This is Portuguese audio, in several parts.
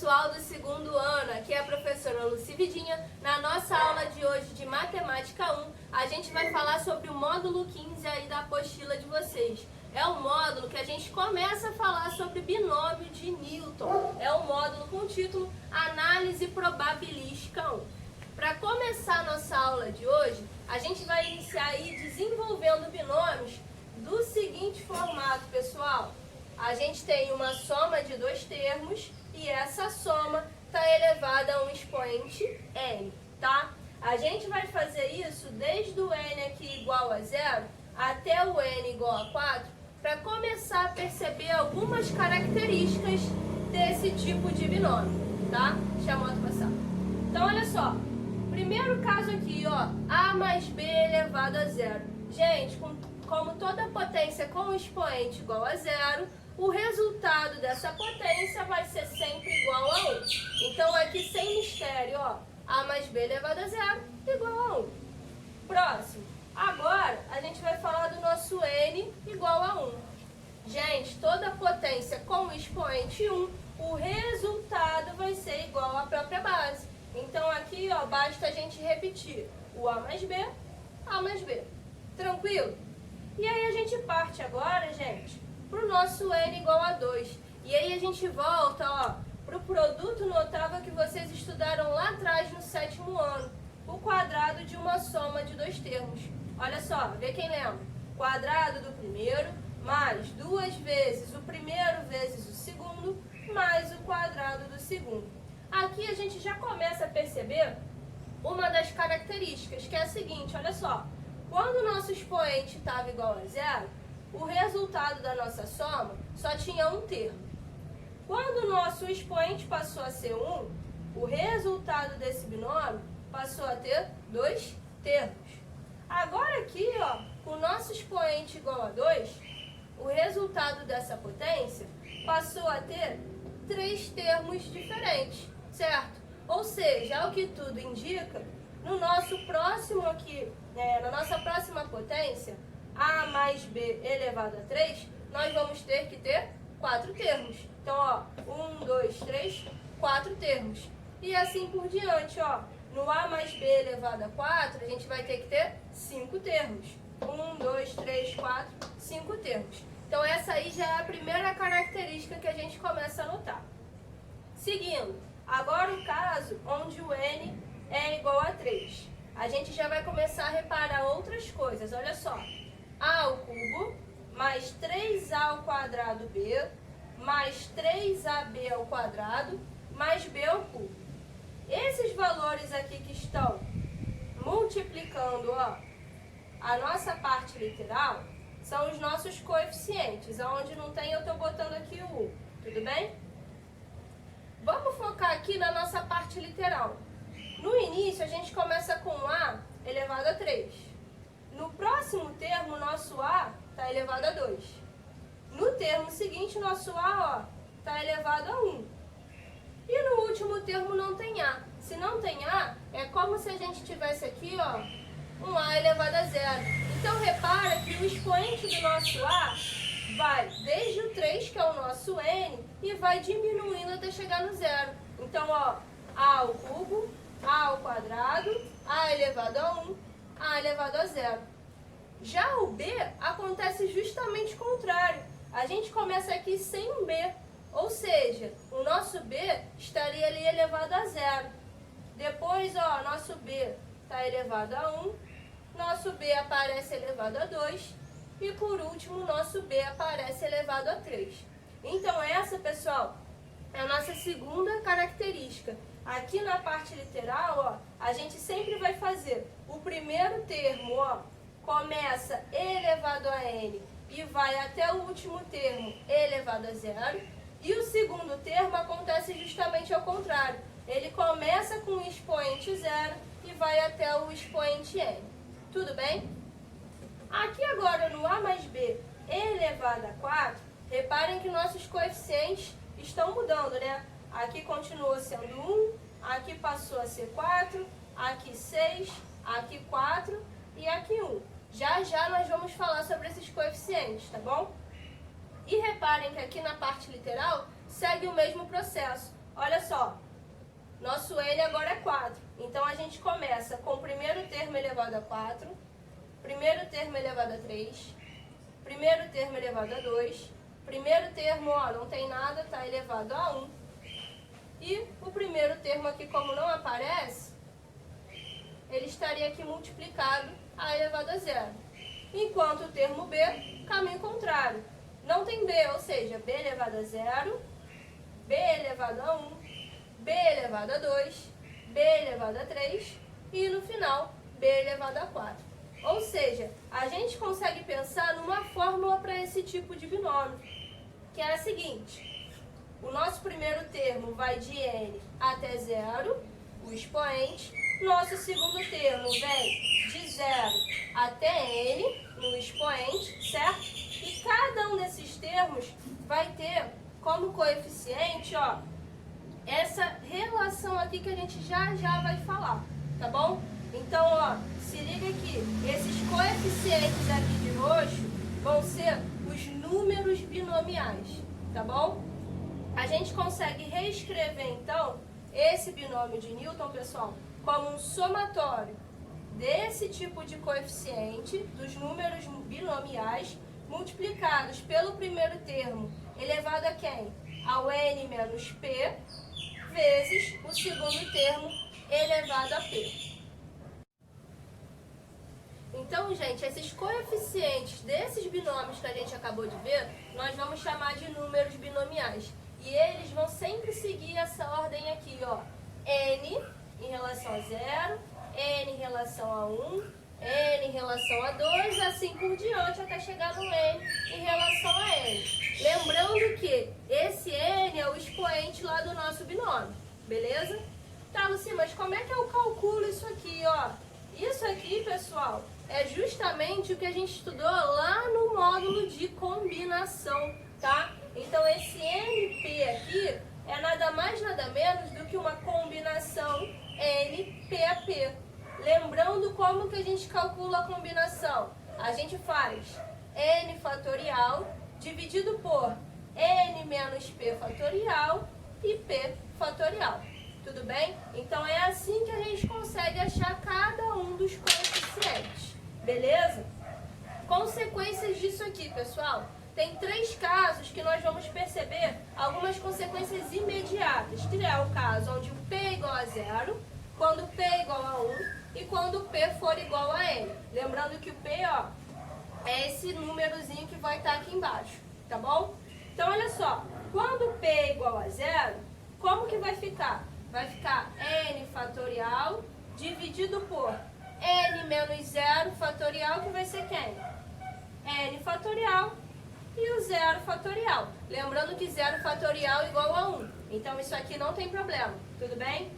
pessoal do segundo ano, aqui é a professora Lucy Vidinha. Na nossa aula de hoje de Matemática 1, a gente vai falar sobre o módulo 15 aí da apostila de vocês. É um módulo que a gente começa a falar sobre binômio de Newton. É um módulo com o título Análise Probabilística 1. Para começar a nossa aula de hoje, a gente vai iniciar aí desenvolvendo binômios do seguinte formato, pessoal. A gente tem uma soma de dois termos e essa soma está elevada a um expoente n, tá? A gente vai fazer isso desde o n aqui igual a 0 até o n igual a 4 para começar a perceber algumas características desse tipo de binômio, tá? Deixa a moto passar. Então, olha só. Primeiro caso aqui, ó, a mais b elevado a 0. Gente, como toda potência com expoente igual a 0, o resultado dessa potência vai ser sempre igual a 1. Então, aqui sem mistério, ó, a mais b elevado a 0 igual a 1. Próximo. Agora, a gente vai falar do nosso n igual a 1. Gente, toda potência com expoente 1, o resultado vai ser igual à própria base. Então, aqui, ó, basta a gente repetir o a mais b, Tranquilo? E aí, a gente parte agora, gente, para o nosso n igual a 2. E aí a gente volta, ó, para o produto notável que vocês estudaram lá atrás no 7º ano. O quadrado de uma soma de dois termos. Olha só, vê quem lembra. Quadrado do primeiro mais 2 vezes o primeiro vezes o segundo mais o quadrado do segundo. Aqui a gente já começa a perceber uma das características, que é a seguinte, olha só. Quando o nosso expoente estava igual a 0, o resultado da nossa soma só tinha um termo. Quando o nosso expoente passou a ser 1, o resultado desse binômio passou a ter dois termos. Agora aqui, ó, com o nosso expoente igual a 2, o resultado dessa potência passou a ter três termos diferentes, certo? Ou seja, ao que tudo indica, no nosso próximo aqui, na nossa próxima potência, a mais b elevado a 3, nós vamos ter que ter 4 termos. Então, ó, 1, 2, 3, 4 termos. E assim por diante, ó. No a mais b elevado a 4, a gente vai ter que ter 5 termos. 1, 2, 3, 4, 5 termos. Então, essa aí já é a primeira característica que a gente começa a notar. Seguindo, agora o caso onde o n é igual a 3. A gente já vai começar a reparar outras coisas. Olha só. A ao cubo mais 3a ao quadrado b mais 3ab ao quadrado mais b ao cubo. Esses valores aqui que estão multiplicando, ó, a nossa parte literal são os nossos coeficientes. Onde não tem, eu estou botando aqui o 1. Tudo bem? Vamos focar aqui na nossa parte literal. No início, a gente começa com a elevado a 3. No próximo termo, nosso a está elevado a 2. No termo seguinte, nosso a está elevado a 1. E no último termo não tem a. Se não tem a, é como se a gente tivesse aqui, ó, um a elevado a 0. Então, repara que o expoente do nosso a vai desde o 3, que é o nosso n, e vai diminuindo até chegar no 0. Então, ó, a ao cubo, a ao quadrado, a elevado a 1, a elevado a 0. Já o b acontece justamente o contrário. A gente começa aqui sem um b, ou seja, o nosso b estaria ali elevado a 0. Depois, ó, nosso b está elevado a 1, nosso b aparece elevado a 2 e, por último, nosso b aparece elevado a 3. Então, essa, pessoal, é a nossa segunda característica. Aqui na parte literal, ó, a gente sempre vai fazer o primeiro termo, ó, começa elevado a n e vai até o último termo elevado a 0. E o segundo termo acontece justamente ao contrário. Ele começa com o expoente 0 e vai até o expoente n. Tudo bem? Aqui agora no a mais b elevado a 4, reparem que nossos coeficientes estão mudando, né? Aqui continuou sendo 1, aqui passou a ser 4, aqui 6, aqui 4 e aqui 1. Já já nós vamos falar sobre esses coeficientes, tá bom? E reparem que aqui na parte literal segue o mesmo processo. Olha só, nosso N agora é 4. Então, a gente começa com o primeiro termo elevado a 4, primeiro termo elevado a 3, primeiro termo elevado a 2, primeiro termo, ó, não tem nada, está elevado a 1. E o primeiro termo aqui, como não aparece, ele estaria aqui multiplicado a elevado a 0. Enquanto o termo B, caminho contrário. Não tem B, ou seja, B elevado a 0, B elevado a 1, B elevado a 2, B elevado a 3 e no final, B elevado a 4. Ou seja, a gente consegue pensar numa fórmula para esse tipo de binômio, que é a seguinte: o nosso primeiro termo vai de N até 0, o expoente. Nosso segundo termo vem de 0 até N, no expoente, certo? E cada um desses termos vai ter como coeficiente, ó, essa relação aqui que a gente já vai falar, tá bom? Então, ó, se liga aqui, esses coeficientes aqui de roxo vão ser os números binomiais, tá bom? A gente consegue reescrever, então, esse binômio de Newton, pessoal, como um somatório desse tipo de coeficiente, dos números binomiais, multiplicados pelo primeiro termo, elevado a quem? Ao n menos p, vezes o segundo termo, elevado a p. Então, gente, esses coeficientes desses binômios que a gente acabou de ver, nós vamos chamar de números binomiais. E eles vão sempre seguir essa ordem aqui, ó. N em relação a 0, N em relação a 1, N em relação a 2, assim por diante, até chegar no N em relação a N. Lembrando que esse N é o expoente lá do nosso binômio, beleza? Tá, Luci, mas como é que eu calculo isso aqui, ó? Isso aqui, pessoal, é justamente o que a gente estudou lá no módulo de combinação, tá? Então, esse NP aqui é nada mais, nada menos do que uma combinação NP-AP. Lembrando como que a gente calcula a combinação? A gente faz N fatorial dividido por N menos P fatorial e P fatorial. Tudo bem? Então, é assim que a gente consegue achar cada um dos coeficientes. Beleza? Consequências disso aqui, pessoal. Tem 3 casos que nós vamos perceber algumas consequências imediatas, que é o caso onde o P é igual a 0, quando P é igual a 1 e quando P for igual a N. Lembrando que o P, ó, é esse númerozinho que vai estar aqui embaixo, tá bom? Então, olha só, quando P é igual a 0, como que vai ficar? Vai ficar N fatorial dividido por N menos 0 fatorial, que vai ser quem? N fatorial e o 0 fatorial. Lembrando que 0 fatorial é igual a 1. Então, isso aqui não tem problema, tudo bem?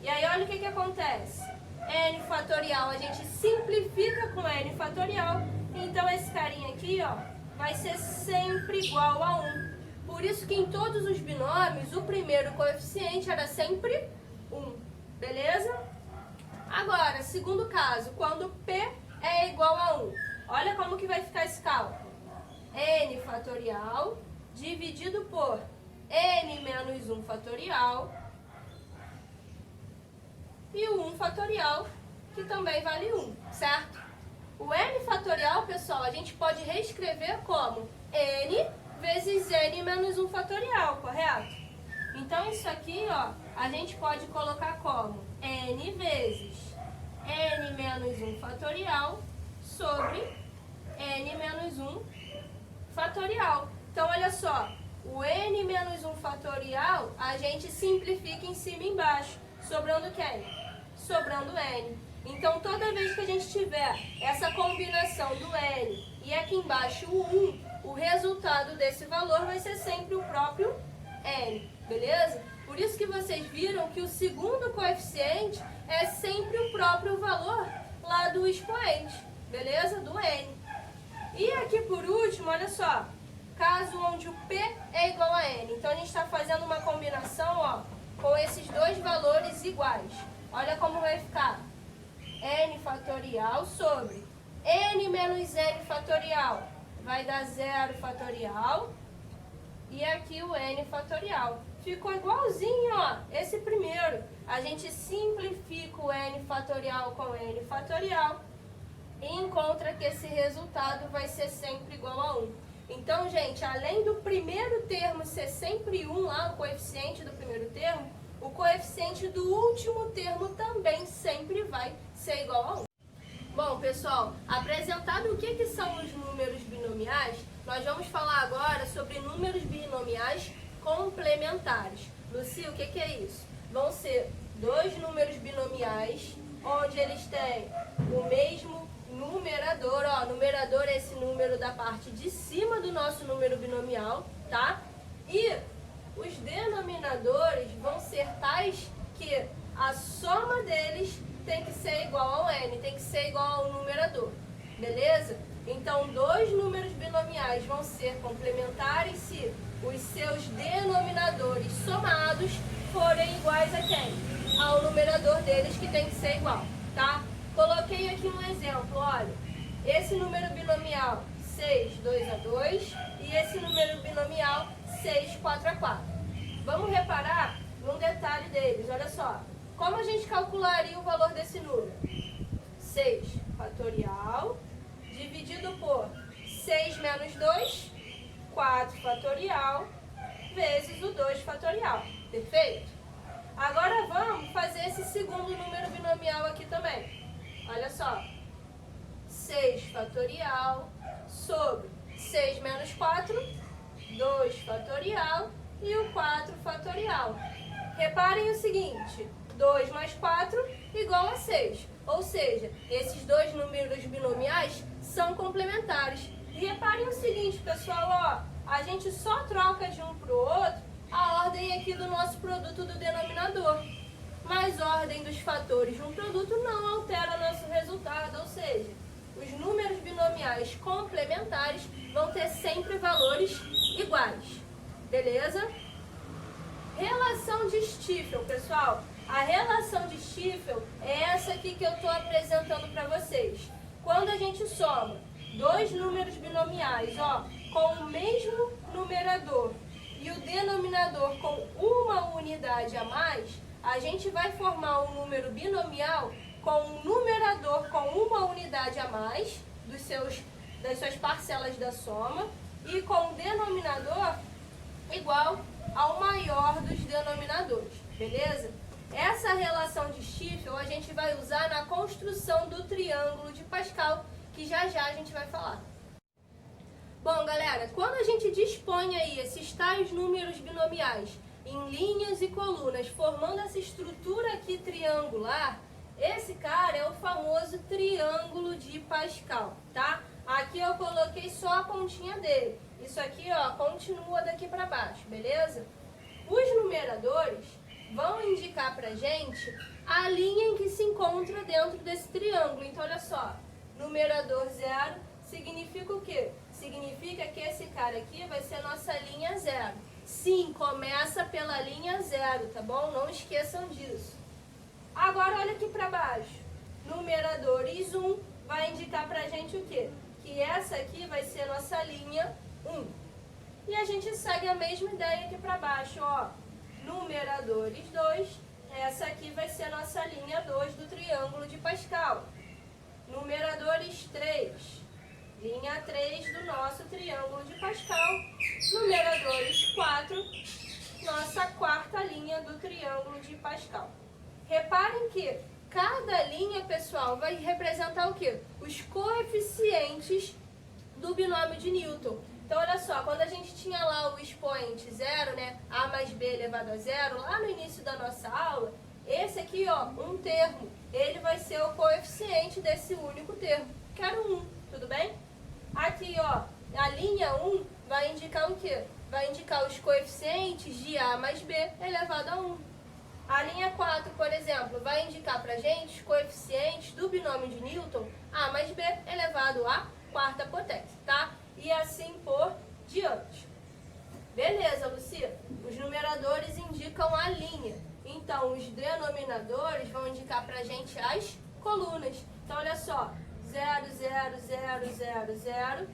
E aí, olha o que acontece. N fatorial a gente simplifica com N fatorial. Então, esse carinha aqui, ó, vai ser sempre igual a 1. Por isso que em todos os binômios, o primeiro coeficiente era sempre 1. Beleza? Agora, segundo caso, quando P é igual a 1. Olha como que vai ficar esse cálculo. N fatorial dividido por N menos 1 fatorial e o 1 fatorial, que também vale 1, certo? O N fatorial, pessoal, a gente pode reescrever como N vezes N menos 1 fatorial, correto? Então, isso aqui, ó, a gente pode colocar como N vezes N menos 1 fatorial sobre N menos 1 fatorial. Então, olha só, o N menos 1 fatorial, a gente simplifica em cima e embaixo. Sobrando quem? Sobrando N. Então, toda vez que a gente tiver essa combinação do N e aqui embaixo o 1, o resultado desse valor vai ser sempre o próprio N, beleza? Por isso que vocês viram que o segundo coeficiente é sempre o próprio valor lá do expoente, beleza? Do N. E aqui por último, olha só, caso onde o P é igual a N. Então, a gente está fazendo uma combinação, ó, com esses dois valores iguais. Olha como vai ficar. N fatorial sobre N menos N fatorial vai dar 0 fatorial e aqui o N fatorial. ficou igualzinho, ó, esse primeiro. A gente simplifica o n fatorial com n fatorial e encontra que esse resultado vai ser sempre igual a 1. Então, gente, além do primeiro termo ser sempre 1, lá, o coeficiente do primeiro termo, o coeficiente do último termo também sempre vai ser igual a 1. Bom, pessoal, apresentado o que são os números binomiais, nós vamos falar agora sobre números binomiais complementares. Lucia, o que é isso? Vão ser dois números binomiais, onde eles têm o mesmo numerador. Ó, numerador é esse número da parte de cima do nosso número binomial, tá? E os denominadores vão ser tais que a soma deles tem que ser igual ao n, tem que ser igual ao numerador, beleza? Então, dois números binomiais vão ser complementares se os seus denominadores somados forem iguais a quem? Ao numerador deles, que tem que ser igual, tá? Coloquei aqui um exemplo, olha, esse número binomial 6, 2 a 2 e esse número binomial 6, 4 a 4. Vamos reparar num detalhe deles, olha só. Como a gente calcularia o valor desse número? 6 fatorial dividido por 6 menos 2, 4 fatorial, vezes o 2 fatorial. Perfeito? Agora vamos fazer esse segundo número binomial aqui também. Olha só. 6 fatorial sobre 6 menos 4, 2 fatorial e o 4 fatorial. Reparem o seguinte, 2 mais 4 igual a 6. Ou seja, esses dois números binomiais são complementares. E reparem o seguinte, pessoal, ó, a gente só troca de um para o outro a ordem aqui do nosso produto do denominador. Mas a ordem dos fatores de um produto não altera nosso resultado, ou seja, os números binomiais complementares vão ter sempre valores iguais. Beleza? Relação de Stiefel, pessoal. A relação de Stiefel é essa aqui que eu estou apresentando para vocês. Quando a gente soma dois números binomiais, ó, com o mesmo numerador e o denominador com uma unidade a mais, a gente vai formar um número binomial com um numerador com uma unidade a mais das suas parcelas da soma e com um denominador igual ao maior dos denominadores, beleza? Essa relação de Stiefel a gente vai usar na construção do triângulo de Pascal, que já a gente vai falar. Bom, galera, quando a gente dispõe aí esses tais números binomiais em linhas e colunas, formando essa estrutura aqui triangular, esse cara é o famoso triângulo de Pascal, tá? Aqui eu coloquei só a pontinha dele. Isso aqui, ó, continua daqui para baixo, beleza? Os numeradores vão indicar pra gente a linha em que se encontra dentro desse triângulo. Então, olha só, numerador 0 significa o quê? Significa que esse cara aqui vai ser a nossa linha 0. Sim, começa pela linha 0, tá bom? Não esqueçam disso. Agora, olha aqui pra baixo. Numeradores 1 vai indicar pra gente o quê? Que essa aqui vai ser a nossa linha 1. E a gente segue a mesma ideia aqui pra baixo, ó. Numeradores 2, essa aqui vai ser a nossa linha 2 do triângulo de Pascal. Numeradores 3, linha 3 do nosso triângulo de Pascal. Numeradores 4, nossa quarta linha do triângulo de Pascal. Reparem que cada linha, pessoal, vai representar o quê? Os coeficientes do binômio de Newton. Então, olha só, quando a gente tinha lá o expoente 0, né, a mais b elevado a 0, lá no início da nossa aula, esse aqui, ó, um termo, ele vai ser o coeficiente desse único termo, que era o 1, tudo bem? Aqui, ó, a linha 1 vai indicar o quê? Vai indicar os coeficientes de a mais b elevado a 1. A linha 4, por exemplo, vai indicar pra gente os coeficientes do binômio de Newton, a mais b elevado à quarta potência, tá? E assim por diante. Beleza, Lucia? Os numeradores indicam a linha. Então, os denominadores vão indicar pra gente as colunas. Então, olha só. 0, 0, 0, 0, 0.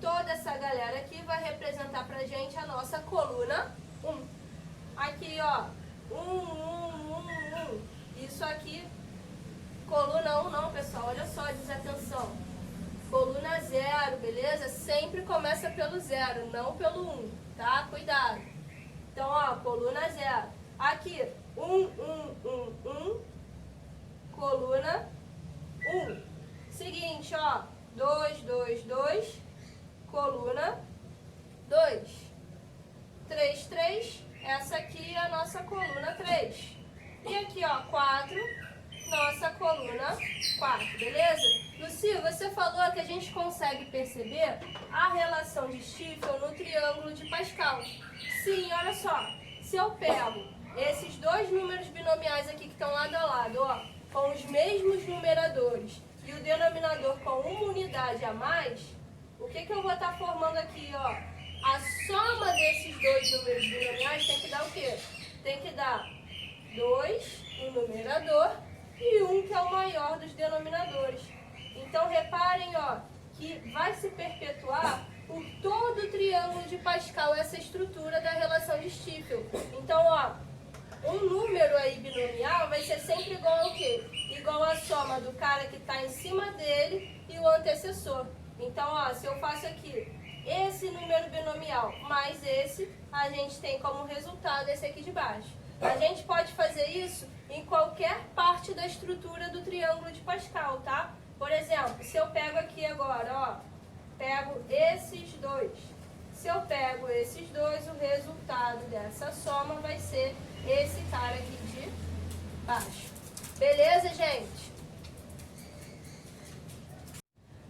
Toda essa galera aqui vai representar pra gente a nossa coluna 1. Aqui, ó, 1, 1, 1, 1. Isso aqui, coluna 1 não, pessoal, olha só, desatenção. Coluna 0, beleza? Sempre começa pelo 0, não pelo 1, tá? Cuidado. Então, ó, coluna 0. Aqui, 1, 1, 1, 1. Coluna 1. Seguinte, ó, 2, 2, 2. Coluna 2. 3, 3. Essa aqui é a nossa coluna 3. E aqui, ó, 4. Nossa coluna 4, beleza? Lucy, você falou que a gente consegue perceber a relação de Stifel no triângulo de Pascal. Sim, olha só. Se eu pego esses dois números binomiais aqui que estão lado a lado, ó, com os mesmos numeradores e o denominador com uma unidade a mais, o que eu vou estar formando aqui, ó? A soma desses dois números binomiais tem que dar o quê? Tem que dar 2 no numerador e 1 que é o maior dos denominadores. Então, reparem, ó, que vai se perpetuar por todo o triângulo de Pascal essa estrutura da relação de Stifel. Então, ó, um número aí binomial vai ser sempre igual ao quê? Igual à soma do cara que está em cima dele e o antecessor. Então, ó, se eu faço aqui esse número binomial mais esse, a gente tem como resultado esse aqui de baixo. A gente pode fazer isso em qualquer parte da estrutura do triângulo de Pascal, tá? Por exemplo, se eu pego aqui agora, ó, pego esses dois. Se eu pego esses dois, o resultado dessa soma vai ser esse cara aqui de baixo. Beleza, gente?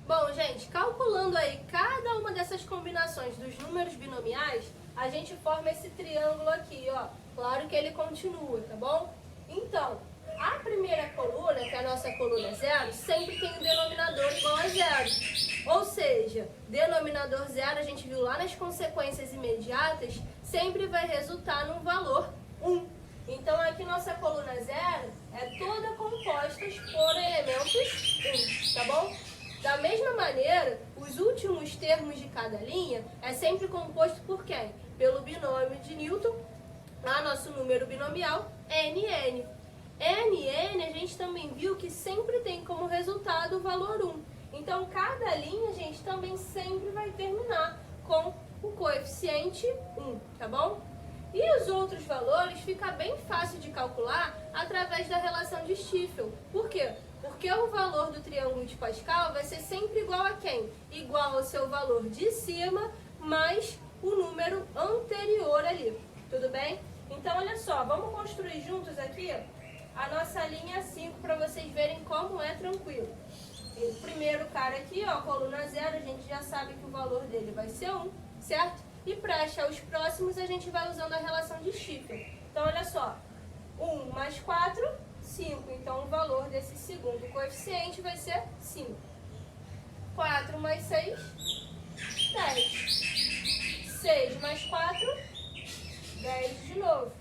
Bom, gente, calculando aí cada uma dessas combinações dos números binomiais, a gente forma esse triângulo aqui, ó. Claro que ele continua, tá bom? Então, a primeira coluna, que é a nossa coluna 0, sempre tem um denominador igual a 0. Ou seja, denominador 0, a gente viu lá nas consequências imediatas, sempre vai resultar num valor 1. Então, aqui nossa coluna 0 é toda composta por elementos 1, tá bom? Da mesma maneira, os últimos termos de cada linha é sempre composto por quem? Pelo binômio de Newton, nosso número binomial, NN. NN a gente também viu que sempre tem como resultado o valor 1. Então, cada linha, gente, também sempre vai terminar com o coeficiente 1, tá bom? E os outros valores fica bem fácil de calcular através da relação de Stifel. Por quê? Porque o valor do triângulo de Pascal vai ser sempre igual a quem? Igual ao seu valor de cima mais o número anterior ali. Tudo bem? Então, olha só, vamos construir juntos aqui a nossa linha 5 para vocês verem como é tranquilo. O primeiro cara aqui, ó, coluna 0, a gente já sabe que o valor dele vai ser 1, certo? E para achar os próximos, a gente vai usando a relação de Stifel. Então, olha só, 1 mais 4, 5. Então, o valor desse segundo coeficiente vai ser 5. 4 mais 6, 10. 6 mais 4, 10 de novo.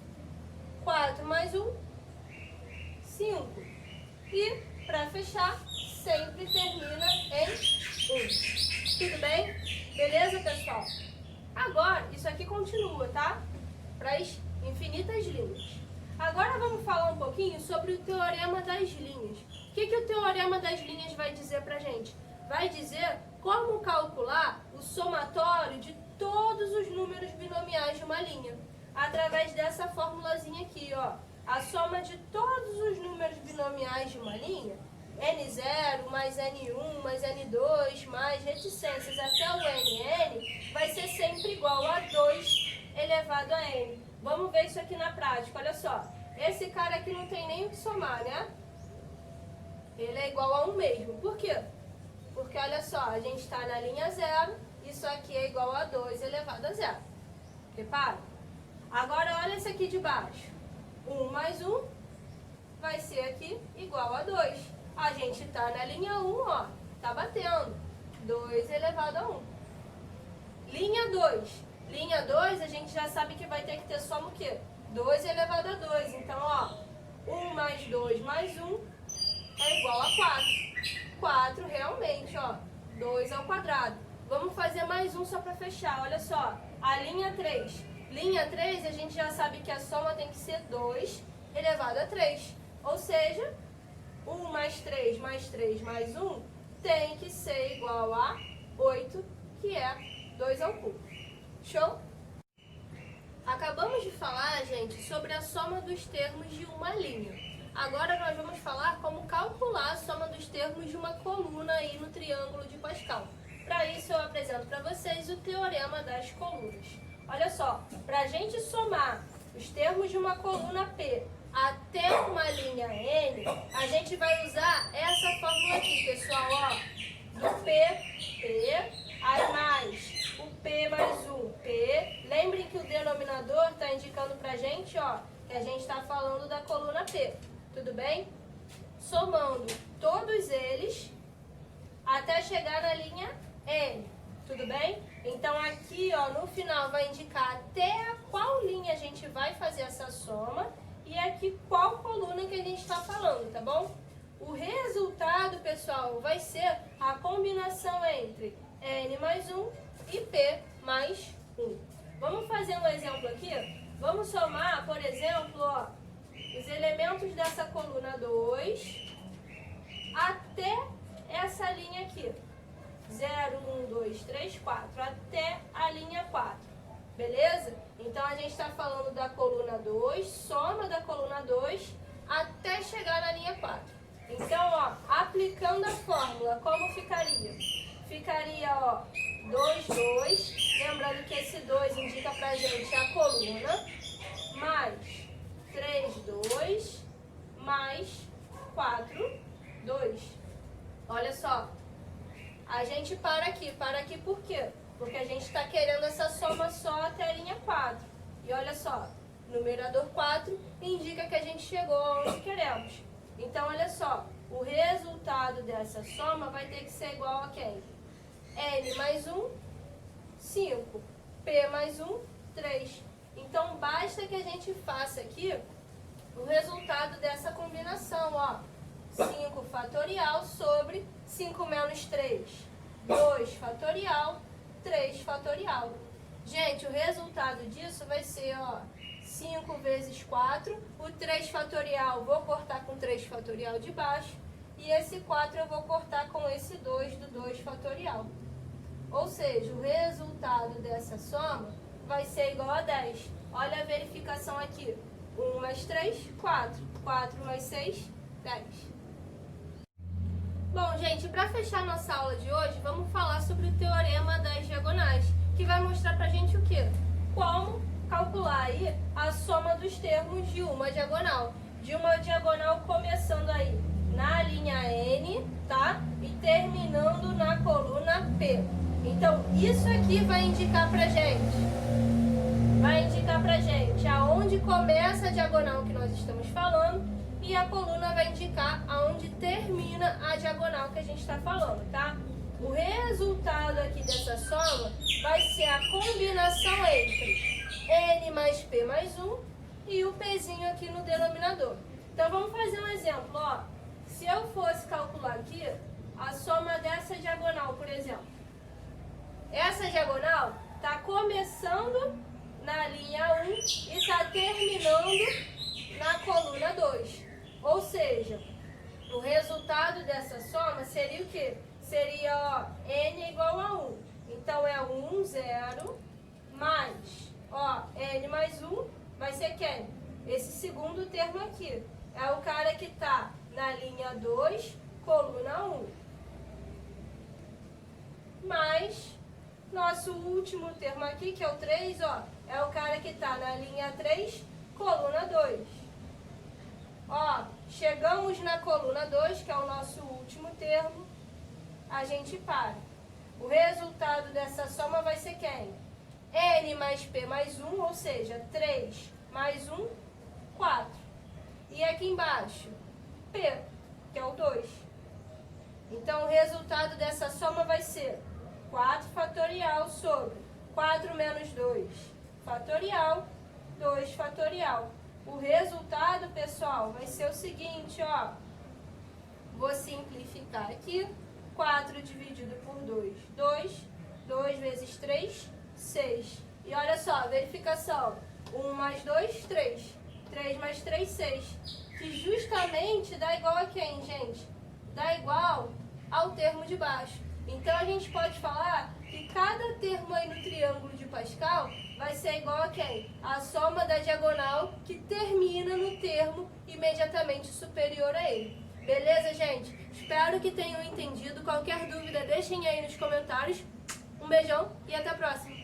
4 mais 1, 5. E, para fechar, sempre termina em 1. Tudo bem? Beleza, pessoal? Agora, isso aqui continua, tá? Para as infinitas linhas. Agora vamos falar um pouquinho sobre o teorema das linhas. O que o teorema das linhas vai dizer pra gente? Vai dizer como calcular o somatório de todos os números binomiais de uma linha. Através dessa formulazinha aqui, ó. A soma de todos os números binomiais de uma linha, N0 mais N1 mais N2 mais reticências até o Nn, vai ser sempre igual a 2 elevado a N. Vamos ver isso aqui na prática, olha só. Esse cara aqui não tem nem o que somar, né? Ele é igual a 1 mesmo. Por quê? Porque, olha só, a gente está na linha 0, isso aqui é igual a 2 elevado a 0. Repara? Agora, olha esse aqui de baixo. 1 mais 1 vai ser aqui igual a 2. A gente está na linha 1, ó, tá batendo. 2 elevado a 1. Linha 2. Linha 2, a gente já sabe que vai ter que ter soma o quê? 2 elevado a 2. Então, ó, 1 mais 2 mais 1 é igual a 4. 4 realmente, ó, 2 ao quadrado. Vamos fazer mais um só para fechar, olha só. A linha 3. Linha 3, a gente já sabe que a soma tem que ser 2 elevado a 3. Ou seja, 1 mais 3 mais 3 mais 1 tem que ser igual a 8, que é 2 ao cubo. Show? Acabamos de falar, gente, sobre a soma dos termos de uma linha. Agora nós vamos falar como calcular a soma dos termos de uma coluna aí no triângulo de Pascal. Para isso eu apresento para vocês o teorema das colunas. Olha só, para a gente somar os termos de uma coluna P até uma linha N, a gente vai usar essa fórmula aqui, pessoal, ó, do P, aí mais o P mais 1, P. Lembrem que o denominador está indicando para a gente, ó, que a gente está falando da coluna P, tudo bem? Somando todos eles até chegar na linha N, tudo bem? Então aqui, ó, no final vai indicar até a qual linha a gente vai fazer essa soma e aqui qual coluna que a gente está falando, tá bom? O resultado, pessoal, vai ser a combinação entre N mais 1 e P mais 1. Vamos fazer um exemplo aqui? Vamos somar, por exemplo, ó, os elementos dessa coluna 2 até essa linha aqui. 0, 1, 2, 3, 4, até a linha 4, beleza? Então a gente está falando da coluna 2, soma da coluna 2 até chegar na linha 4. Então, ó, aplicando a fórmula, como ficaria? Ficaria, ó, 2, 2, lembrando que esse 2 indica pra gente a coluna, mais 3, 2, mais 4, 2. Olha só. A gente para aqui por quê? Porque a gente está querendo essa soma só até a linha 4. E olha só, numerador 4 indica que a gente chegou onde queremos. Então, olha só, o resultado dessa soma vai ter que ser igual a quem? N mais 1, 5. P mais 1, 3. Então, basta que a gente faça aqui o resultado dessa combinação, ó. 5 fatorial sobre 5 menos 3. 2 fatorial, 3 fatorial. Gente, o resultado disso vai ser, ó, 5 vezes 4. O 3 fatorial vou cortar com 3 fatorial de baixo. E esse 4 eu vou cortar com esse 2 do 2 fatorial. Ou seja, o resultado dessa soma vai ser igual a 10. Olha a verificação aqui. 1 mais 3, 4. 4 mais 6, 10. Bom, gente, para fechar nossa aula de hoje, vamos falar sobre o teorema das diagonais, que vai mostrar pra gente o quê? Como calcular aí a soma dos termos de uma diagonal. De uma diagonal começando aí na linha N, tá? E terminando na coluna P. Então, isso aqui vai indicar pra gente. Vai indicar pra gente aonde começa a diagonal que nós estamos falando. E a coluna vai indicar aonde termina a diagonal que a gente está falando, tá? O resultado aqui dessa soma vai ser a combinação entre N mais P mais 1 e o Pzinho aqui no denominador. Então vamos fazer um exemplo, ó. Se eu fosse calcular aqui a soma dessa diagonal, por exemplo. Essa diagonal está começando na linha 1 e está terminando na coluna 2. Ou seja, o resultado dessa soma seria o quê? Seria, ó, N igual a 1. Então, é 1, 0, mais, ó, N mais 1 vai ser quem? Esse segundo termo aqui. É o cara que está na linha 2, coluna 1. Mais, nosso último termo aqui, que é o 3, ó, é o cara que está na linha 3, coluna 2. Ó, chegamos na coluna 2, que é o nosso último termo, a gente para. O resultado dessa soma vai ser quem? N mais P mais 1, ou seja, 3 mais 1, 4. E aqui embaixo, P, que é o 2. Então, o resultado dessa soma vai ser 4 fatorial sobre 4 menos 2 fatorial, 2 fatorial. O resultado, pessoal, vai ser o seguinte, ó. Vou simplificar aqui. 4 dividido por 2, 2. 2 vezes 3, 6. E E olha só, verificação. 1 mais 2, 3. 3 mais 3, 6. Que justamente dá igual a quem, gente? Dá igual ao termo de baixo. Então a gente pode falar que cada termo aí no triângulo de Pascal vai ser igual a quem? A soma da diagonal que termina no termo imediatamente superior a ele. Beleza, gente? Espero que tenham entendido. Qualquer dúvida, deixem aí nos comentários. Um beijão e até a próxima!